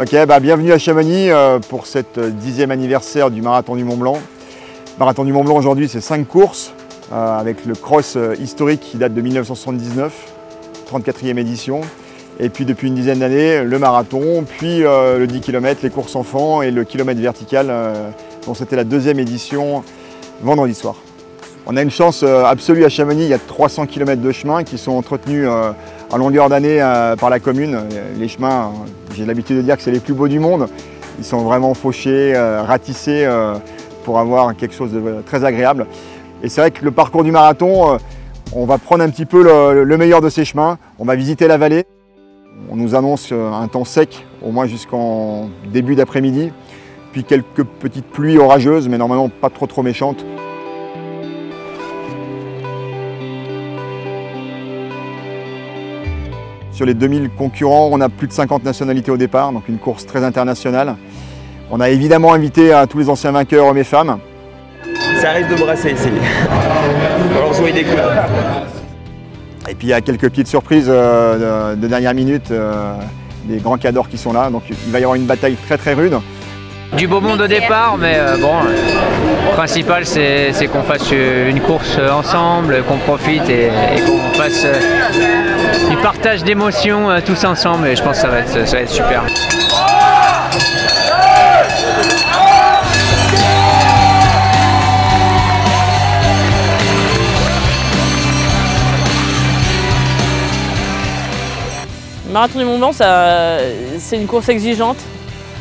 Ok, bienvenue à Chamonix pour cette 10e anniversaire du Marathon du Mont-Blanc. Le Marathon du Mont-Blanc aujourd'hui c'est 5 courses avec le cross historique qui date de 1979, 34e édition. Et puis depuis une dizaine d'années, le marathon, puis le 10 km, les courses enfants et le kilomètre vertical dont c'était la 2e édition vendredi soir. On a une chance absolue à Chamonix, il y a 300 km de chemins qui sont entretenus en longueur d'année par la commune. Les chemins, j'ai l'habitude de dire que c'est les plus beaux du monde. Ils sont vraiment fauchés, ratissés pour avoir quelque chose de très agréable. Et c'est vrai que le parcours du marathon, on va prendre un petit peu le meilleur de ces chemins. On va visiter la vallée. On nous annonce un temps sec, au moins jusqu'en début d'après-midi. Puis quelques petites pluies orageuses, mais normalement pas trop méchantes. Sur les 2000 concurrents, on a plus de 50 nationalités au départ, donc une course très internationale. On a évidemment invité à tous les anciens vainqueurs, hommes et femmes. Ça risque de brasser ici. Il va falloir jouer des coups. Et puis il y a quelques petites surprises de dernière minute, des grands cadors qui sont là, donc il va y avoir une bataille très rude. Du beau monde au départ, mais bon, le principal c'est qu'on fasse une course ensemble, qu'on profite et qu'on fasse du partage d'émotions tous ensemble, et je pense que ça va être super. Le Marathon du Mont-Blanc, c'est une course exigeante.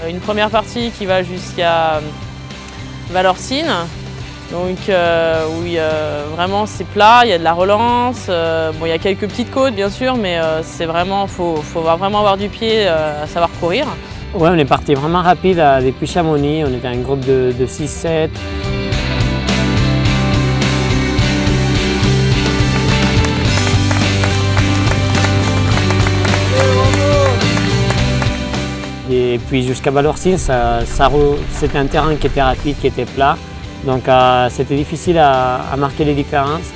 Une première partie qui va jusqu'à Valorcine, donc où vraiment c'est plat, il y a de la relance, bon, il y a quelques petites côtes bien sûr, mais c'est vraiment, faut vraiment avoir du pied, à savoir courir. Ouais, on est parti vraiment rapide depuis Chamonix, on était un groupe de 6-7. Et puis jusqu'à Valorcine, c'était un terrain qui était rapide, qui était plat. Donc c'était difficile à marquer les différences.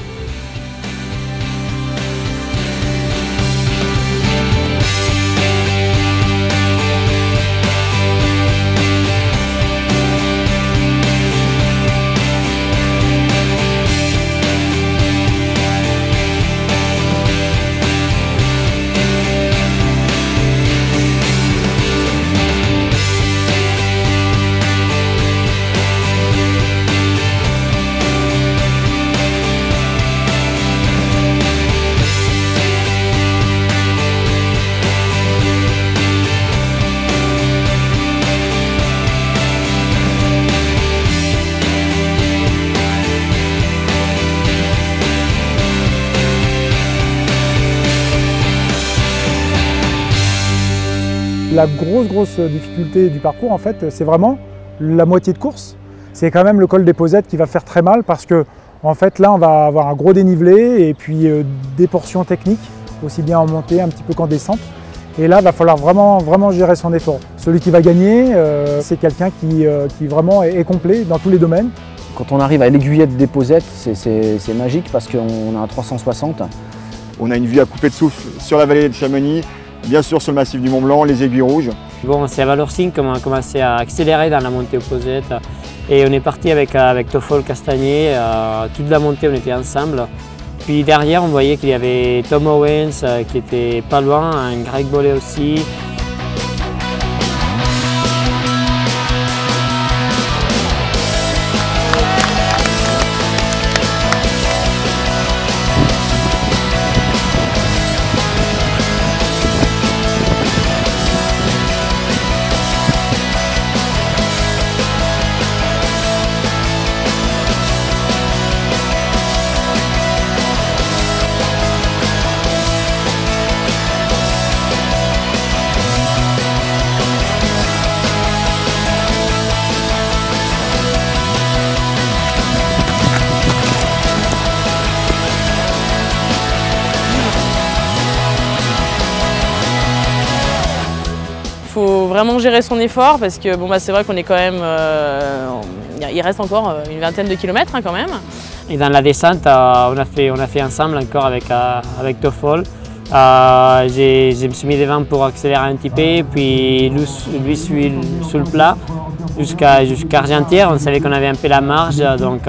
La grosse difficulté du parcours, en fait, c'est vraiment la moitié de course. C'est quand même le col des Posettes qui va faire très mal parce que, en fait, là, on va avoir un gros dénivelé et puis des portions techniques, aussi bien en montée, un petit peu qu'en descente. Et là, il va falloir vraiment gérer son effort. Celui qui va gagner, c'est quelqu'un qui vraiment est complet dans tous les domaines. Quand on arrive à l'aiguillette des Posettes, c'est magique parce qu'on a un 360. On a une vue à couper de souffle sur la vallée de Chamonix, bien sûr sur le massif du Mont-Blanc, les Aiguilles Rouges. Bon, c'est à Valorcine qu'on a commencé à accélérer dans la montée aux Posettes. Et on est parti avec Toffol Castagnier, toute la montée on était ensemble. Puis derrière on voyait qu'il y avait Tom Owens qui était pas loin, un Greg Bollet aussi. Il faut vraiment gérer son effort parce que bon, c'est vrai qu'on est quand même, il reste encore une vingtaine de kilomètres quand même. Et dans la descente, on a fait ensemble encore avec Toffol. Je me suis mis devant pour accélérer un petit peu, puis lui sur le plat jusqu'à Argentière. On savait qu'on avait un peu la marge, donc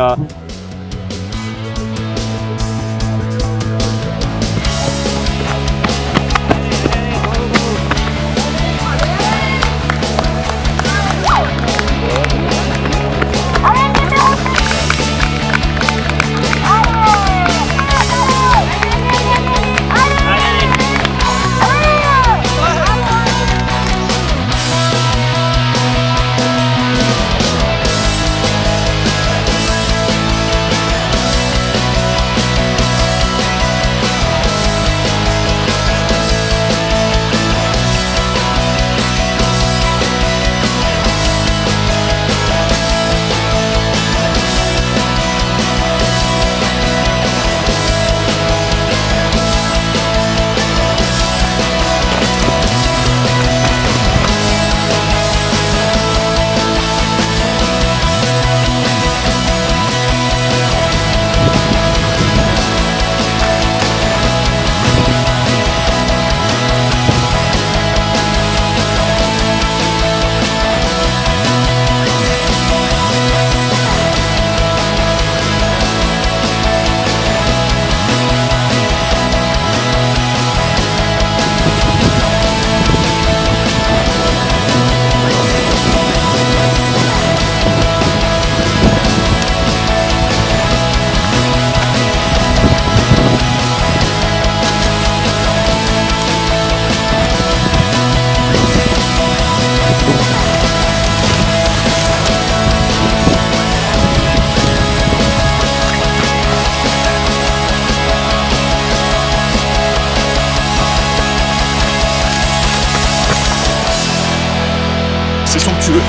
c'est somptueux.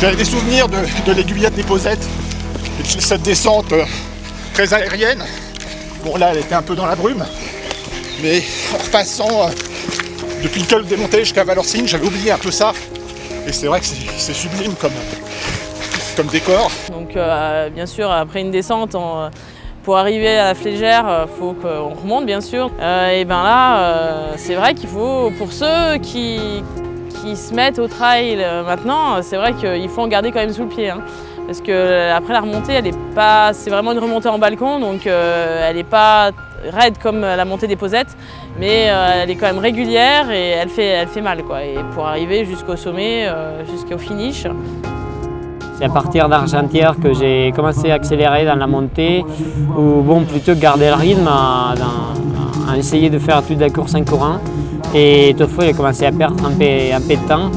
J'avais des souvenirs de l'aiguillette des Posettes et de cette descente très aérienne. Bon là elle était un peu dans la brume, mais en repassant depuis le col démonté jusqu'à Valorcine, j'avais oublié un peu ça. Et c'est vrai que c'est sublime comme décor. Donc bien sûr après une descente, pour arriver à la Flégère, il faut qu'on remonte bien sûr. Et ben là, c'est vrai qu'il faut, pour ceux qui se mettent au trail maintenant, c'est vrai qu'il faut en garder quand même sous le pied. Hein. Parce que après la remontée, elle est pas, c'est vraiment une remontée en balcon, donc elle n'est pas raide comme la montée des Posettes, mais elle est quand même régulière et elle fait mal, quoi. Et pour arriver jusqu'au sommet, jusqu'au finish. C'est à partir d'Argentière que j'ai commencé à accélérer dans la montée, ou bon, plutôt garder le rythme, à essayer de faire toute la course en courant. Et toutefois, j'ai commencé à perdre un peu de temps.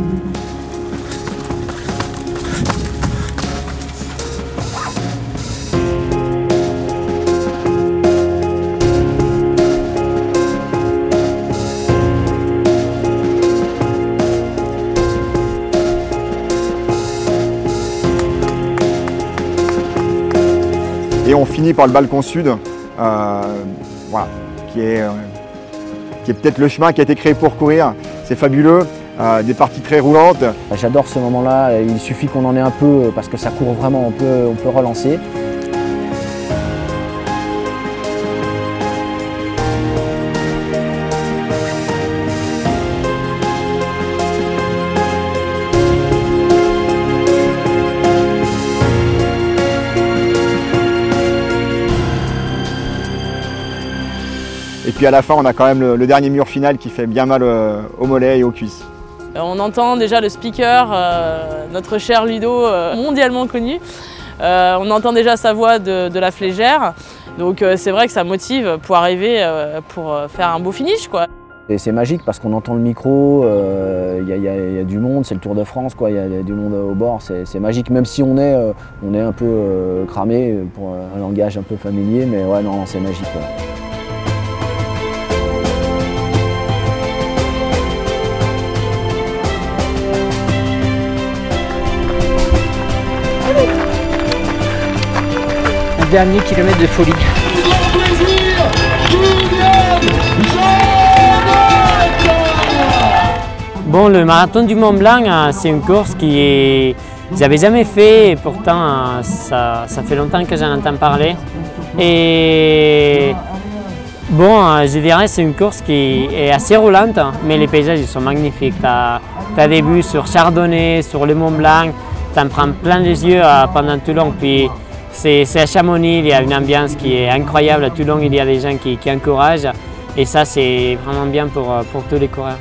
Et on finit par le balcon sud, voilà, qui est peut-être le chemin qui a été créé pour courir. C'est fabuleux, des parties très roulantes. J'adore ce moment-là, il suffit qu'on en ait un peu parce que ça court vraiment, on peut relancer. Et puis à la fin, on a quand même le dernier mur final qui fait bien mal aux mollets et aux cuisses. On entend déjà le speaker, notre cher Ludo, mondialement connu. On entend déjà sa voix de la Flégère. Donc c'est vrai que ça motive pour arriver, pour faire un beau finish, quoi. C'est magique parce qu'on entend le micro, y a du monde, c'est le Tour de France, quoi. Il y a du monde au bord, c'est magique. Même si on est un peu cramé pour un langage un peu familier, mais ouais, non, c'est magique. Ouais. Dernier kilomètre de folie. Bon, le marathon du Mont Blanc, c'est une course que je n'avais jamais fait et pourtant ça fait longtemps que j'en entends parler. Et Bon, je dirais que c'est une course qui est assez roulante, mais les paysages ils sont magnifiques. Tu as des vues sur Chardonnay, sur le Mont Blanc, tu en prends plein les yeux pendant tout le long. Puis c'est à Chamonix, il y a une ambiance qui est incroyable. Tout le long, il y a des gens qui encouragent. Et ça, c'est vraiment bien pour tous les coureurs.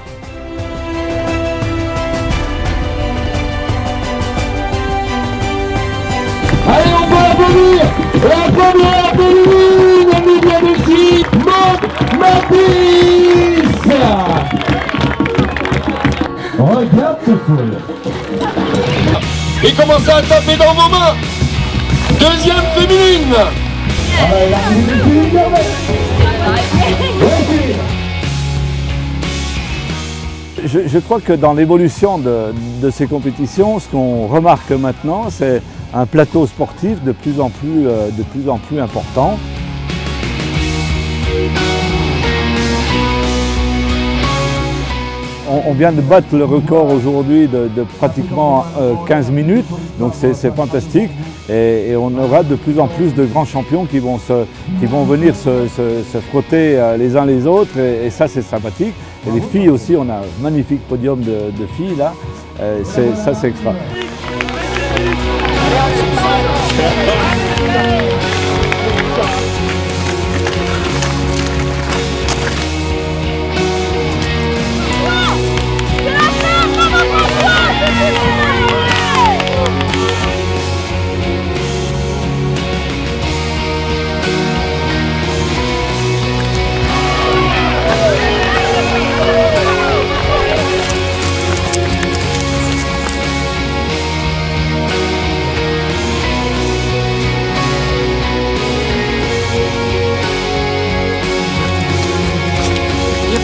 Allez, on va applaudir la première féminine, Emilia Messi, Mathis. Regarde ce foule. Il commence à taper dans vos mains. Deuxième féminine. Je crois que dans l'évolution de ces compétitions, ce qu'on remarque maintenant, c'est un plateau sportif de plus en plus important. On vient de battre le record aujourd'hui de pratiquement 15 minutes, donc c'est fantastique. Et on aura de plus en plus de grands champions qui vont venir se frotter les uns les autres, et ça c'est sympathique. Et les filles aussi, on a un magnifique podium de filles là, ça c'est extra.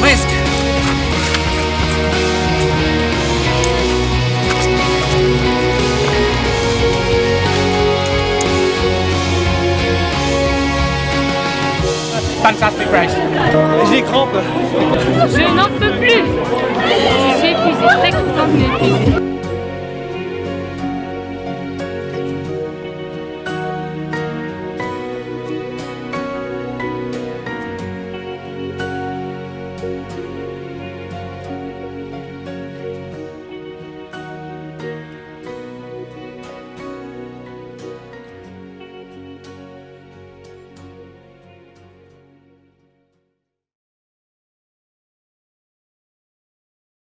Presque. Fantastic race. J'ai les crampes. Je n'en peux plus. Je suis épuisée, très contente mais épuisée.